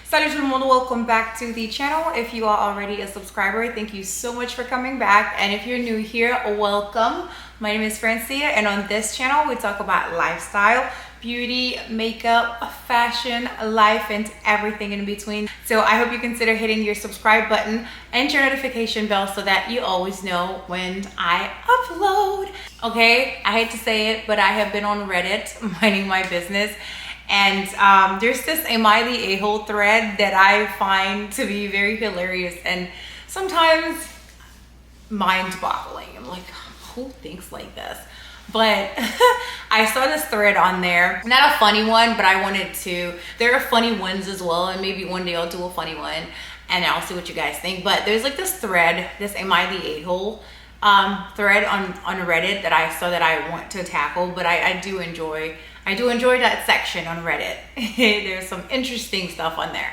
Salut tout le monde, welcome back to the channel. If you are already a subscriber, thank you so much for coming back. And if you're new here, welcome. My name is Francia, and on this channel, we talk about lifestyle, beauty, makeup, fashion, life, and everything in between. So I hope you consider hitting your subscribe button and your notification bell so that you always know when I upload. Okay, I hate to say it, but I have been on Reddit minding my business. And there's this Am I the A-hole thread that I find to be very hilarious and sometimes mind-boggling. I'm like, who thinks like this? But I saw this thread on there. Not a funny one, but I wanted to. There are funny ones as well, and maybe one day I'll do a funny one and I'll see what you guys think. But there's like this thread, this Am I the A-hole thread on Reddit that I saw that I want to tackle, but I do enjoy that section on Reddit. There's some interesting stuff on there,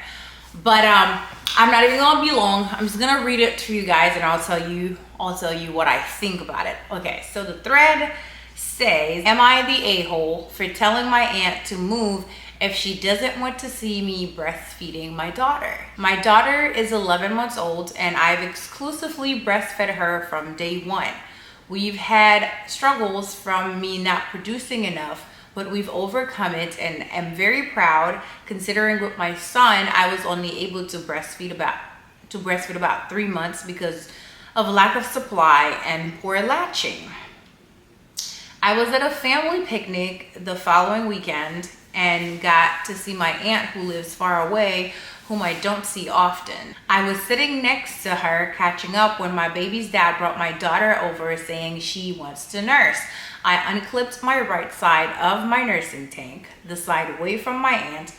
but I'm not even gonna be long. I'm just gonna read it to you guys and I'll tell you what I think about it. Okay, so the thread says, am I the a-hole for telling my aunt to move if she doesn't want to see me breastfeeding my daughter? My daughter is 11 months old and I've exclusively breastfed her from day one. We've had struggles from me not producing enough, but we've overcome it and am very proud considering with my son, I was only able to breastfeed about 3 months because of lack of supply and poor latching. I was at a family picnic the following weekend and got to see my aunt who lives far away, whom I don't see often. I was sitting next to her catching up when my baby's dad brought my daughter over saying she wants to nurse. I unclipped my right side of my nursing tank, the side away from my aunt,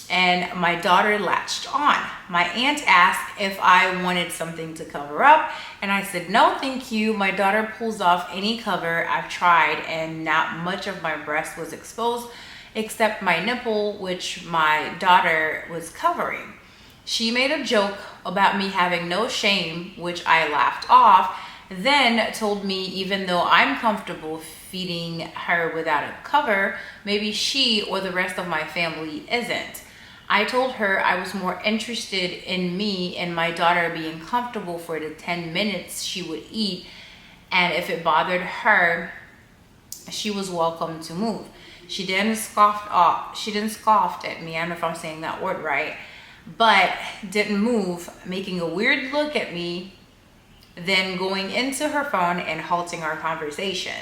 and my daughter latched on. My aunt asked if I wanted something to cover up, and I said, no, thank you. My daughter pulls off any cover. I've tried, and not much of my breast was exposed, except my nipple, which my daughter was covering. She made a joke about me having no shame, which I laughed off, then told me even though I'm comfortable feeding her without a cover, maybe she or the rest of my family isn't. I told her I was more interested in me and my daughter being comfortable for the 10 minutes she would eat, and if it bothered her, she was welcome to move. She didn't scoff at me, I don't know if I'm saying that word right, but didn't move, making a weird look at me, then going into her phone and halting our conversation.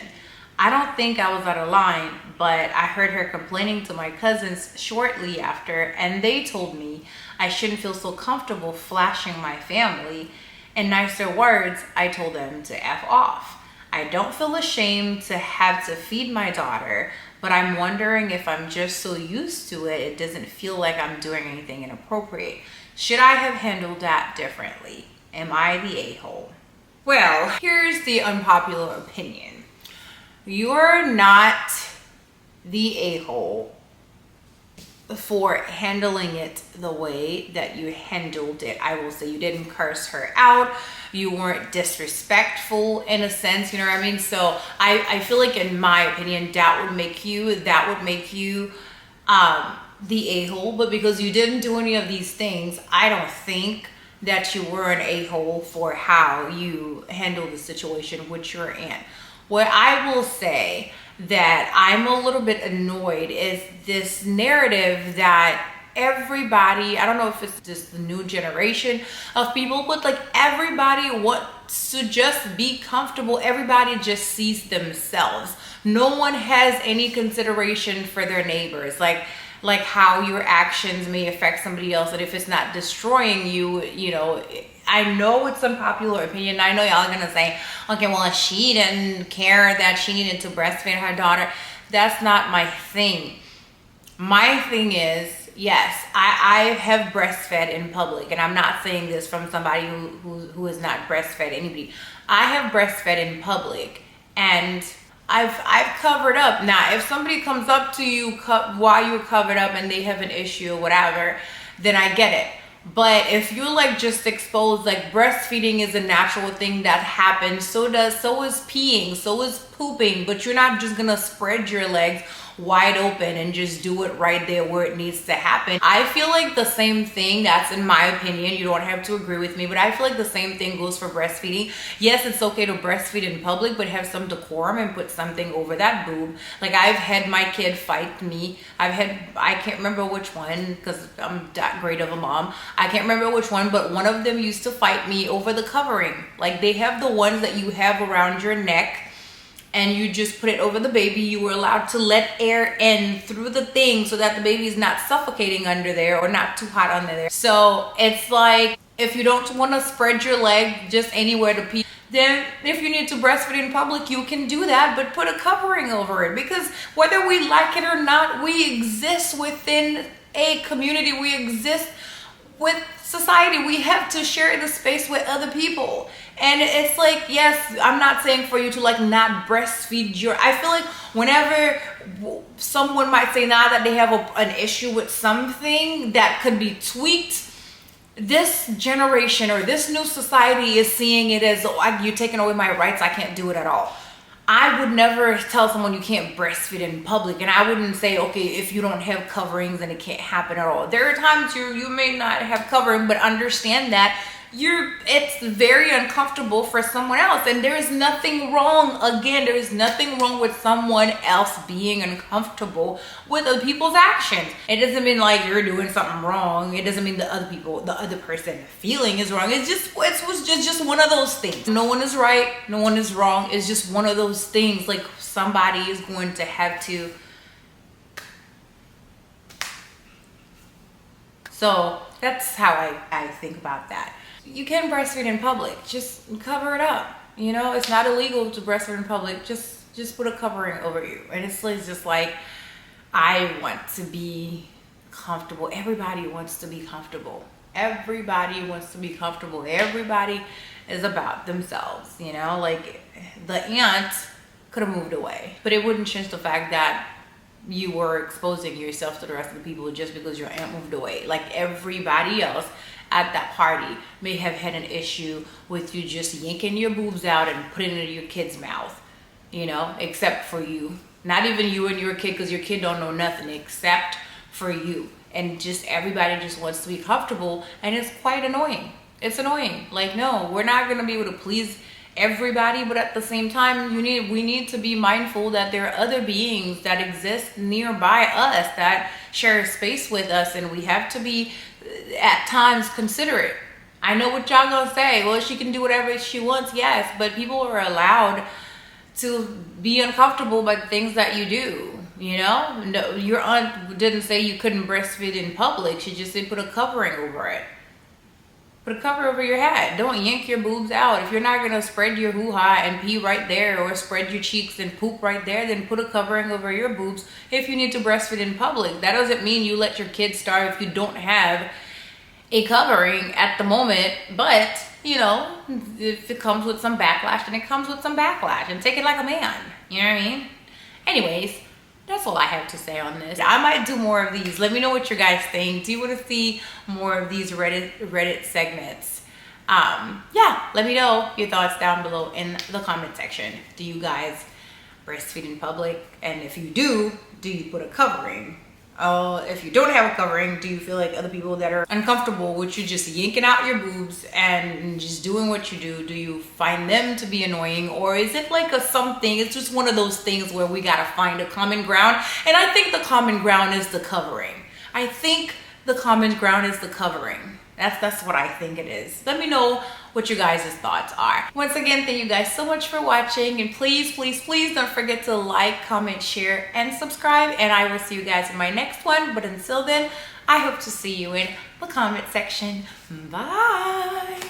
I don't think I was out of line, but I heard her complaining to my cousins shortly after, and they told me I shouldn't feel so comfortable flashing my family. In nicer words, I told them to F off. I don't feel ashamed to have to feed my daughter, but I'm wondering if I'm just so used to it, it doesn't feel like I'm doing anything inappropriate. Should I have handled that differently? Am I the a-hole? Well, here's the unpopular opinion. You're not the a-hole for handling it the way that you handled it. I will say you didn't curse her out. You weren't disrespectful in a sense, you know what I mean? So I feel like in my opinion, that would make you the a-hole. But because you didn't do any of these things, I don't think that you were an a-hole for how you handled the situation with your aunt. What I will say that I'm a little bit annoyed is this narrative that everybody, I don't know if it's just the new generation of people, but like everybody wants to just be comfortable. Everybody just sees themselves. No one has any consideration for their neighbors. Like how your actions may affect somebody else, and if it's not destroying you, you know, I know it's unpopular opinion. I know y'all are gonna say, okay, well, if she didn't care that she needed to breastfeed her daughter, that's not my thing. My thing is, yes, I have breastfed in public, and I'm not saying this from somebody who has not breastfed anybody. I have breastfed in public, and I've covered up. Now, if somebody comes up to you while you're covered up and they have an issue or whatever, then I get it. But if you're like just exposed, like breastfeeding is a natural thing that happens. So is peeing, so is pooping, but you're not just gonna spread your legs wide open and just do it right there where it needs to happen. I feel like the same thing, that's in my opinion, you don't have to agree with me, but I feel like the same thing goes for breastfeeding. Yes, it's okay to breastfeed in public, but have some decorum and put something over that boob. Like, I've had my kid fight me. I can't remember which one, because I'm that great of a mom. I can't remember which one, but one of them used to fight me over the covering. Like, they have the ones that you have around your neck and you just put it over the baby. You were allowed to let air in through the thing so that the baby is not suffocating under there or not too hot under there. So it's like, if you don't want to spread your leg just anywhere to pee, then if you need to breastfeed in public, you can do that, but put a covering over it. Because whether we like it or not, we exist within a community. We exist with society. We have to share the space with other people. And it's like, yes, I'm not saying for you to like not breastfeed I feel like whenever someone might say now that they have an issue with something that could be tweaked, this generation or this new society is seeing it as, oh, you're taking away my rights, I can't do it at all. I would never tell someone you can't breastfeed in public, and I wouldn't say, okay, if you don't have coverings then it can't happen at all. There are times you may not have covering, but understand that it's very uncomfortable for someone else, and there is nothing wrong. Again, there is nothing wrong with someone else being uncomfortable with other people's actions. It doesn't mean like you're doing something wrong. It doesn't mean the other person feeling is wrong. It was just one of those things. No one is right, no one is wrong. It's just one of those things. Like, somebody is going to have to. So that's how I think about that. You can breastfeed in public, just cover it up. You know, it's not illegal to breastfeed in public. Just put a covering over you. And it's just like, I want to be comfortable. Everybody wants to be comfortable. Everybody wants to be comfortable. Everybody is about themselves, you know? Like, the aunt could have moved away, but it wouldn't change the fact that you were exposing yourself to the rest of the people just because your aunt moved away. Like, everybody else at that party may have had an issue with you just yanking your boobs out and putting it in your kid's mouth, you know, except for you. Not even you and your kid, because your kid don't know nothing except for you. And just everybody just wants to be comfortable, and it's quite annoying. It's annoying. Like, no, we're not going to be able to please everybody, but at the same time, we need to be mindful that there are other beings that exist nearby us that share space with us, and we have to be at times considerate. I know what y'all gonna say, well, she can do whatever she wants. Yes, but people are allowed to be uncomfortable by the things that you do. You know, no, your aunt didn't say you couldn't breastfeed in public. She just said put a covering over it. Put a cover over your head. Don't yank your boobs out. If you're not gonna spread your hoo-ha and pee right there, or spread your cheeks and poop right there, then put a covering over your boobs if you need to breastfeed in public. That doesn't mean you let your kids starve if you don't have a covering at the moment, but you know, if it comes with some backlash, then it comes with some backlash, and take it like a man. You know what I mean? Anyways, that's all I have to say on this. I might do more of these. Let me know what you guys think. Do you want to see more of these Reddit segments? Yeah, let me know your thoughts down below in the comment section. Do you guys breastfeed in public? And if you do you put a covering? If you don't have a covering, do you feel like other people that are uncomfortable with you just yanking out your boobs and just doing what you do you find them to be annoying? Or is it like something, it's just one of those things where we gotta find a common ground? And I think the common ground is the covering. I think the common ground is the covering. That's what I think it is. Let me know what your guys' thoughts are. Once again, thank you guys so much for watching, and please don't forget to like, comment, share, and subscribe, and I will see you guys in my next one. But until then, I hope to see you in the comment section. Bye.